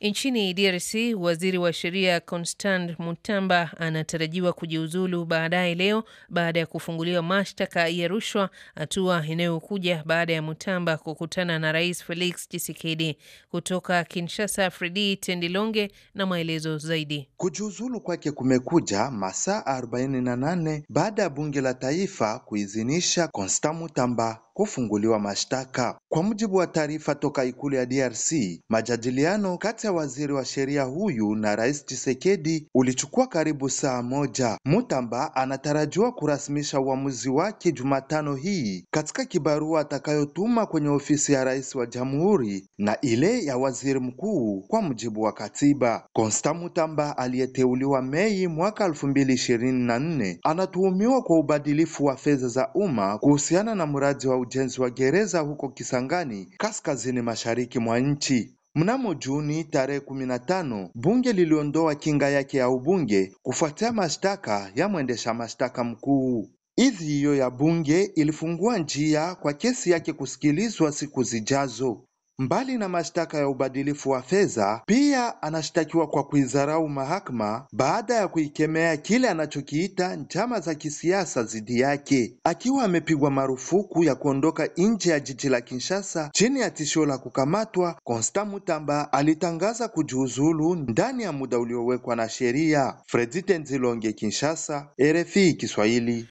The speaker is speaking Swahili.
Nchini DRC, waziri wa sheria Constant Mutamba anatarajiwa kujiuzulu baadaye leo baada ya kufunguliwa mashtaka ya rushwa, hatua inayokuja baada ya Mutamba kukutana na Rais Felix Tshisekedi. Kutoka Kinshasa, Fredi Tendilonge na maelezo zaidi. Kujiuzulu kwake kumekuja masaa 48 baada ya bunge la taifa kuidhinisha Constant Mutamba kufunguliwa mashtaka. Kwa mujibu wa taarifa toka ikulu ya DRC, majadiliano kati ya waziri wa sheria huyu na Rais Tshisekedi ulichukua karibu saa moja. Mutamba anatarajiwa kurasmisha uamuzi wake Jumatano hii katika kibarua atakayotuma kwenye ofisi ya rais wa jamhuri na ile ya waziri mkuu kwa mujibu wa katiba. Constant Mutamba aliyeteuliwa Mei mwaka 2024 anatuhumiwa kwa ubadilifu wa fedha za umma kuhusiana na mradi wa ujenzi wa gereza huko Kisangani, kaskazini mashariki mwa nchi. Mnamo Juni tarehe 15, bunge liliondoa kinga yake ya ubunge kufuatia mashtaka ya mwendesha mashtaka mkuu. Idhini hiyo ya bunge ilifungua njia kwa kesi yake kusikilizwa siku zijazo. Mbali na mashtaka ya ubadilifu wa fedha, pia anashtakiwa kwa kuidharau mahakama baada ya kuikemea kile anachokiita njama za kisiasa dhidi yake. Akiwa amepigwa marufuku ya kuondoka nje ya jiji la Kinshasa chini ya tishio la kukamatwa, Constant Mutamba alitangaza kujiuzulu ndani ya muda uliowekwa na sheria. Fredi Tenzilonge, Kinshasa, RFI Kiswahili.